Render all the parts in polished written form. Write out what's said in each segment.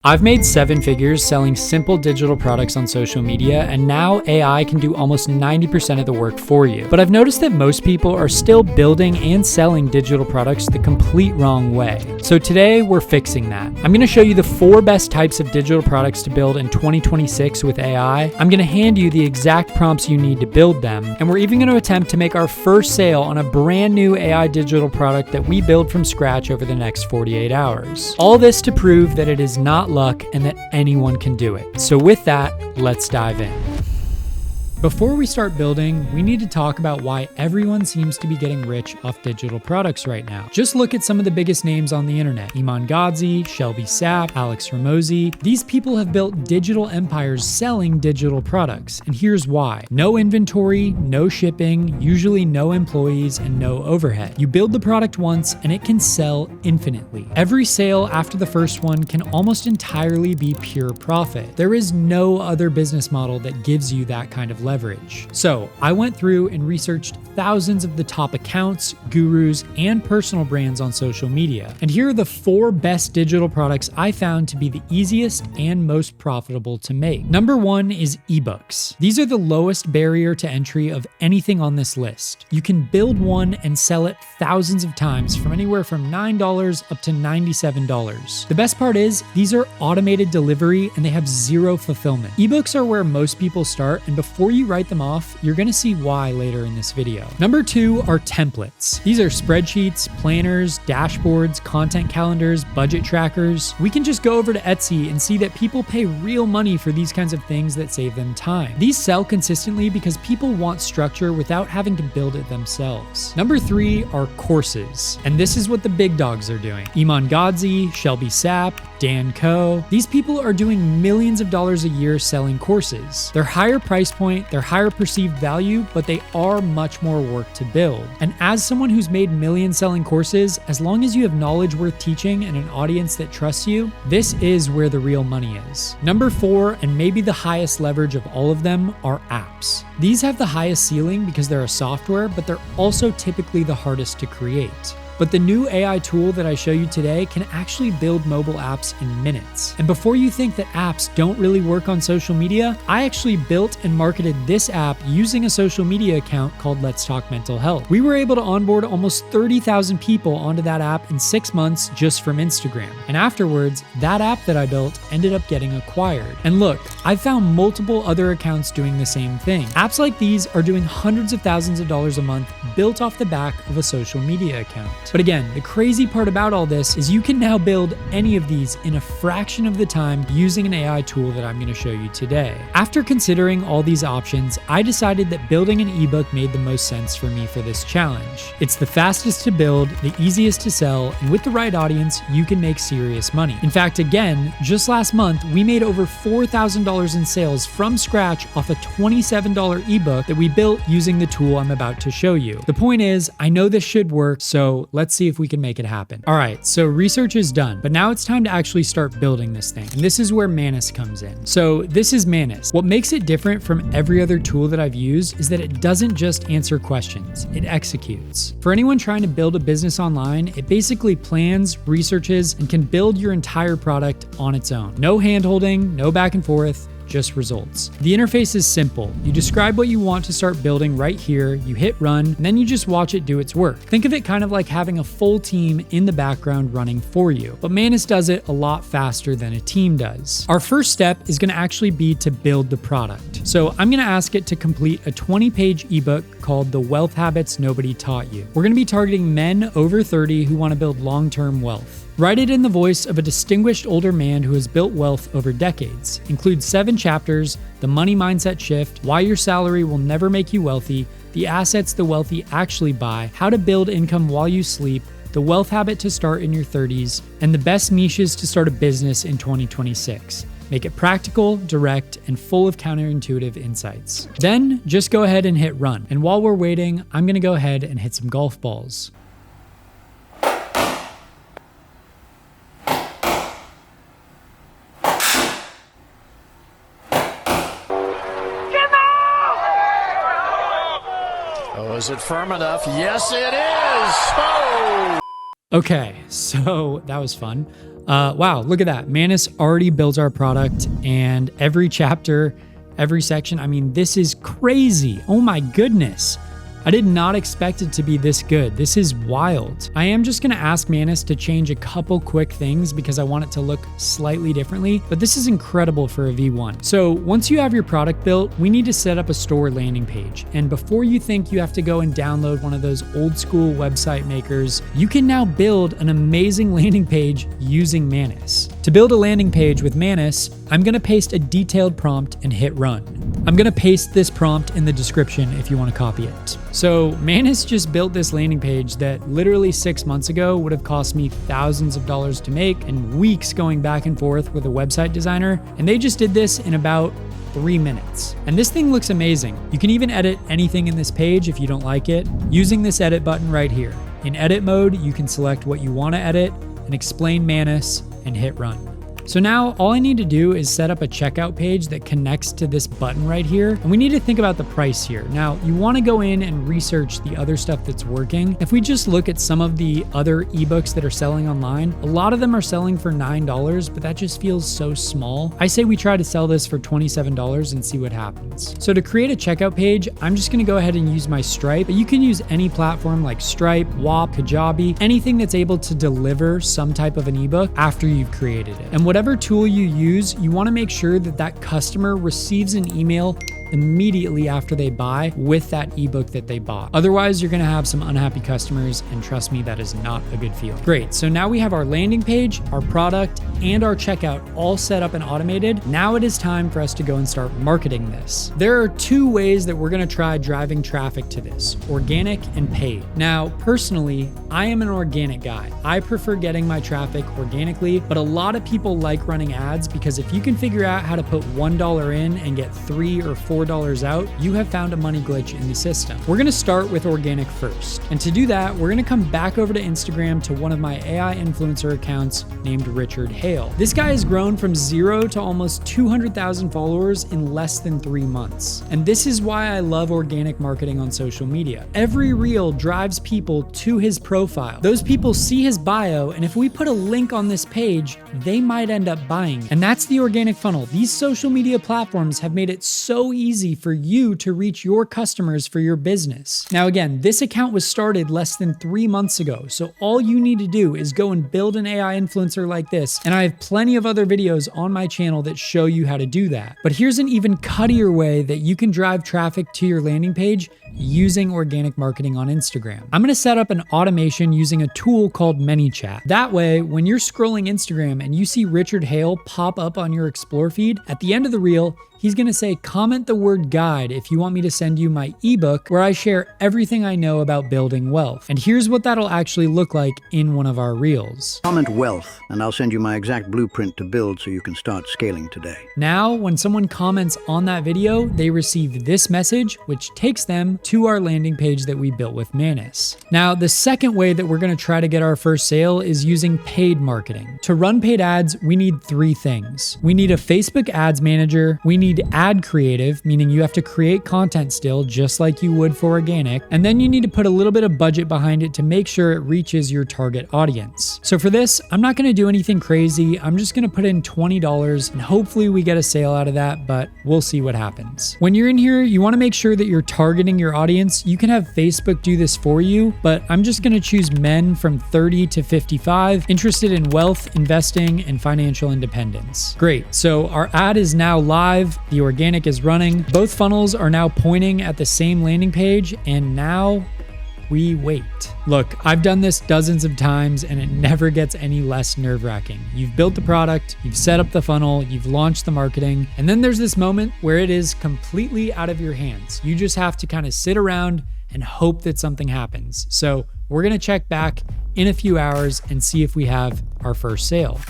I've made 7 figures selling simple digital products on social media, and now AI can do almost 90% of the work for you. But I've noticed that most people are still building and selling digital products the complete wrong way. So today we're fixing that. I'm going to show you the 4 best types of digital products to build in 2026 with AI. I'm going to hand you the exact prompts you need to build them, and we're even going to attempt to make our first sale on a brand new AI digital product that we build from scratch over the next 48 hours. All this to prove that it is not luck and that anyone can do it. So with that, let's dive in. Before we start building, we need to talk about why everyone seems to be getting rich off digital products right now. Just look at some of the biggest names on the internet. Iman Gadzhi, Shelby Sapp, Alex Ramosi. These people have built digital empires selling digital products, and here's why. No inventory, no shipping, usually no employees, and no overhead. You build the product once and it can sell infinitely. Every sale after the first one can almost entirely be pure profit. There is no other business model that gives you that kind of leverage. So I went through and researched thousands of the top accounts, gurus, and personal brands on social media. And here are the 4 best digital products I found to be the easiest and most profitable to make. Number 1 is ebooks. These are the lowest barrier to entry of anything on this list. You can build one and sell it thousands of times from anywhere from $9 up to $97. The best part is these are automated delivery and they have 0 fulfillment. Ebooks are where most people start, and before you write them off, you're going to see why later in this video. Number 2 are templates. These are spreadsheets, planners, dashboards, content calendars, budget trackers. We can just go over to Etsy and see that people pay real money for these kinds of things that save them time. These sell consistently because people want structure without having to build it themselves. Number 3 are courses. And this is what the big dogs are doing. Iman Gadzhi, Shelby Sapp, Dan Koh. These people are doing millions of dollars a year selling courses. They're higher price point, they're higher perceived value, but they are much more work to build. And as someone who's made millions selling courses, as long as you have knowledge worth teaching and an audience that trusts you, this is where the real money is. Number 4, and maybe the highest leverage of all of them, are apps. These have the highest ceiling because they're a software, but they're also typically the hardest to create. But the new AI tool that I show you today can actually build mobile apps in minutes. And before you think that apps don't really work on social media, I actually built and marketed this app using a social media account called Let's Talk Mental Health. We were able to onboard almost 30,000 people onto that app in 6 months just from Instagram. And afterwards, that app that I built ended up getting acquired. And look, I found multiple other accounts doing the same thing. Apps like these are doing hundreds of thousands of dollars a month built off the back of a social media account. But again, the crazy part about all this is you can now build any of these in a fraction of the time using an AI tool that I'm going to show you today. After considering all these options, I decided that building an ebook made the most sense for me for this challenge. It's the fastest to build, the easiest to sell, and with the right audience, you can make serious money. In fact, again, just last month, we made over $4,000 in sales from scratch off a $27 ebook that we built using the tool I'm about to show you. The point is, I know this should work, so let's see if we can make it happen. All right, so research is done, but now it's time to actually start building this thing. And this is where Manus comes in. So this is Manus. What makes it different from every other tool that I've used is that it doesn't just answer questions, it executes. For anyone trying to build a business online, it basically plans, researches, and can build your entire product on its own. No hand-holding, no back and forth, just results. The interface is simple. You describe what you want to start building right here, you hit run, and then you just watch it do its work. Think of it kind of like having a full team in the background running for you. But Manus does it a lot faster than a team does. Our first step is going to actually be to build the product. So I'm going to ask it to complete a 20-page ebook called The Wealth Habits Nobody Taught You. We're going to be targeting men over 30 who want to build long-term wealth. Write it in the voice of a distinguished older man who has built wealth over decades. Include 7 chapters: the money mindset shift, why your salary will never make you wealthy, the assets the wealthy actually buy, how to build income while you sleep, the wealth habit to start in your 30s, and the best niches to start a business in 2026. Make it practical, direct, and full of counterintuitive insights. Then just go ahead and hit run. And while we're waiting, I'm gonna go ahead and hit some golf balls. Oh, is it firm enough? Yes, it is. Oh! Okay, so that was fun. Wow, look at that. Manus already builds our product, and every chapter, every section, I mean, this is crazy. Oh my goodness. I did not expect it to be this good. This is wild. I am just gonna ask Manus to change a couple quick things because I want it to look slightly differently, but this is incredible for a V1. So once you have your product built, we need to set up a store landing page. And before you think you have to go and download one of those old school website makers, you can now build an amazing landing page using Manus. To build a landing page with Manus, I'm gonna paste a detailed prompt and hit run. I'm gonna paste this prompt in the description if you wanna copy it. So Manus just built this landing page that literally 6 months ago would have cost me thousands of dollars to make and weeks going back and forth with a website designer. And they just did this in about 3 minutes. And this thing looks amazing. You can even edit anything in this page if you don't like it using this edit button right here. In edit mode, you can select what you wanna edit and explain Manus and hit run. So now all I need to do is set up a checkout page that connects to this button right here. And we need to think about the price here. Now you want to go in and research the other stuff that's working. If we just look at some of the other ebooks that are selling online, a lot of them are selling for $9, but that just feels so small. I say we try to sell this for $27 and see what happens. So to create a checkout page, I'm just going to go ahead and use my Stripe, but you can use any platform like Stripe, WAP, Kajabi, anything that's able to deliver some type of an ebook after you've created it. And whatever tool you use, you want to make sure that that customer receives an email immediately after they buy with that ebook that they bought. Otherwise, you're going to have some unhappy customers, and trust me, that is not a good feeling. Great, so now we have our landing page, our product, and our checkout all set up and automated. Now it is time for us to go and start marketing this. There are 2 ways that we're going to try driving traffic to this: organic and paid. Now, personally, I am an organic guy. I prefer getting my traffic organically, but a lot of people like running ads because if you can figure out how to put $1 in and get $3 or $4 out, you have found a money glitch in the system. We're gonna start with organic first. And to do that, we're gonna come back over to Instagram to one of my AI influencer accounts named Richard Hale. This guy has grown from 0 to almost 200,000 followers in less than 3 months. And this is why I love organic marketing on social media. Every reel drives people to his profile. Those people see his bio, and if we put a link on this page, they might end up buying. And that's the organic funnel. These social media platforms have made it so easy for you to reach your customers for your business. Now again, this account was started less than 3 months ago, so all you need to do is go and build an AI influencer like this, and I have plenty of other videos on my channel that show you how to do that. But here's an even cuttier way that you can drive traffic to your landing page using organic marketing on Instagram. I'm gonna set up an automation using a tool called ManyChat. That way, when you're scrolling Instagram and you see Richard Hale pop up on your Explore feed, at the end of the reel, he's gonna say, comment the word guide if you want me to send you my ebook where I share everything I know about building wealth. And here's what that'll actually look like in one of our reels. Comment wealth, and I'll send you my exact blueprint to build so you can start scaling today. Now, when someone comments on that video, they receive this message, which takes them to our landing page that we built with Manus. Now, the second way that we're gonna try to get our first sale is using paid marketing. To run paid ads, we need 3 things. We need a Facebook ads manager, we need ad creative, meaning you have to create content still just like you would for organic, and then you need to put a little bit of budget behind it to make sure it reaches your target audience. So for this, I'm not gonna do anything crazy. I'm just gonna put in $20 and hopefully we get a sale out of that, but we'll see what happens. When you're in here, you wanna make sure that you're targeting your audience. You can have Facebook do this for you, but I'm just gonna choose men from 30 to 55, interested in wealth, investing, and financial independence. Great, so our ad is now live. The organic is running. Both funnels are now pointing at the same landing page, and now we wait. Look, I've done this dozens of times and it never gets any less nerve-wracking. You've built the product, you've set up the funnel, you've launched the marketing, and then there's this moment where it is completely out of your hands. You just have to kind of sit around and hope that something happens. So we're gonna check back in a few hours and see if we have our first sale.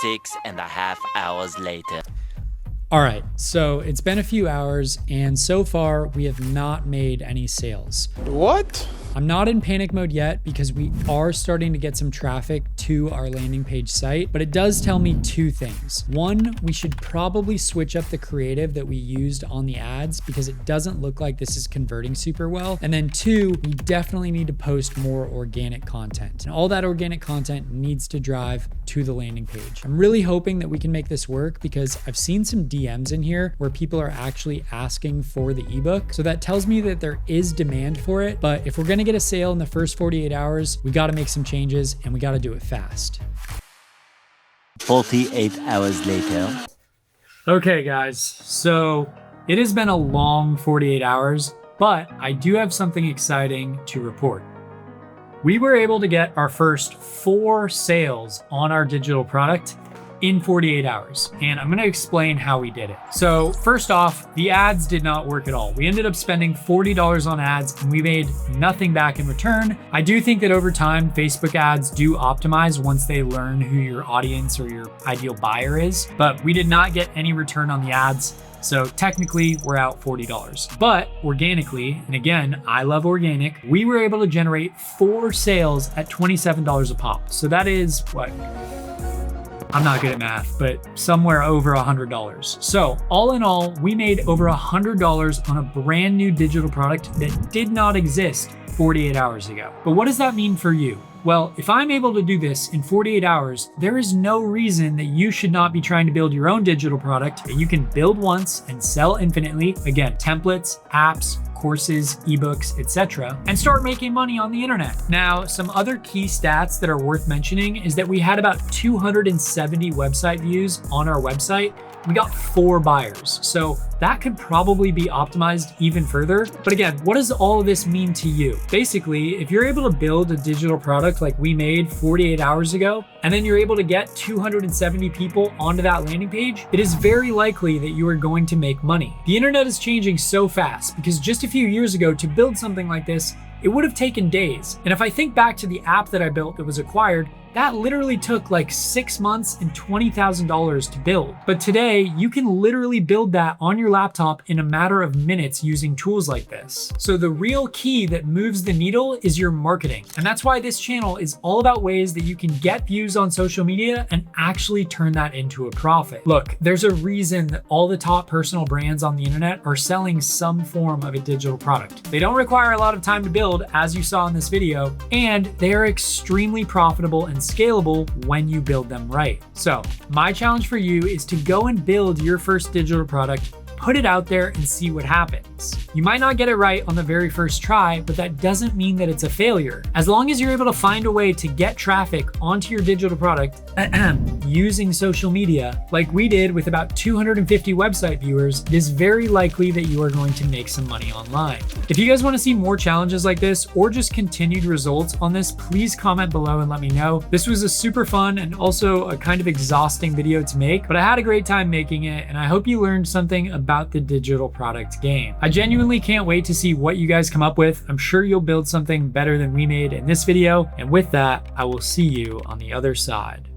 6.5 hours later. All right, so it's been a few hours and so far we have not made any sales. What? I'm not in panic mode yet because we are starting to get some traffic to our landing page site, but it does tell me two things. One, we should probably switch up the creative that we used on the ads because it doesn't look like this is converting super well. And then two, we definitely need to post more organic content. And all that organic content needs to drive to the landing page. I'm really hoping that we can make this work because I've seen some DMs in here where people are actually asking for the ebook. So that tells me that there is demand for it. But if we're gonna get a sale in the first 48 hours, we gotta make some changes and we gotta do it fast. 48 hours later. Okay guys, so it has been a long 48 hours, but I do have something exciting to report. We were able to get our first 4 sales on our digital product in 48 hours. And I'm gonna explain how we did it. So first off, the ads did not work at all. We ended up spending $40 on ads and we made nothing back in return. I do think that over time, Facebook ads do optimize once they learn who your audience or your ideal buyer is, but we did not get any return on the ads. So technically we're out $40, but organically, and again, I love organic, we were able to generate 4 sales at $27 a pop. So that is what? I'm not good at math, but somewhere over $100. So all in all, we made over $100 on a brand new digital product that did not exist 48 hours ago. But what does that mean for you? Well, if I'm able to do this in 48 hours, there is no reason that you should not be trying to build your own digital product that you can build once and sell infinitely. Again, templates, apps, courses, ebooks, etc., and start making money on the internet. Now, some other key stats that are worth mentioning is that we had about 270 website views on our website. We got 4 buyers. So that could probably be optimized even further. But again, what does all of this mean to you? Basically, if you're able to build a digital product like we made 48 hours ago, and then you're able to get 270 people onto that landing page, it is very likely that you are going to make money. The internet is changing so fast because just a few years ago to build something like this, it would have taken days. And if I think back to the app that I built that was acquired, that literally took like 6 months and $20,000 to build. But today, you can literally build that on your laptop in a matter of minutes using tools like this. So the real key that moves the needle is your marketing. And that's why this channel is all about ways that you can get views on social media and actually turn that into a profit. Look, there's a reason that all the top personal brands on the internet are selling some form of a digital product. They don't require a lot of time to build, as you saw in this video, and they are extremely profitable and scalable when you build them right. So my challenge for you is to go and build your first digital product, put it out there and see what happens. You might not get it right on the very first try, but that doesn't mean that it's a failure. As long as you're able to find a way to get traffic onto your digital product using social media, like we did with about 250 website viewers, it is very likely that you are going to make some money online. If you guys want to see more challenges like this or just continued results on this, please comment below and let me know. This was a super fun and also a kind of exhausting video to make, but I had a great time making it and I hope you learned something about the digital product game. I genuinely can't wait to see what you guys come up with. I'm sure you'll build something better than we made in this video. And with that, I will see you on the other side.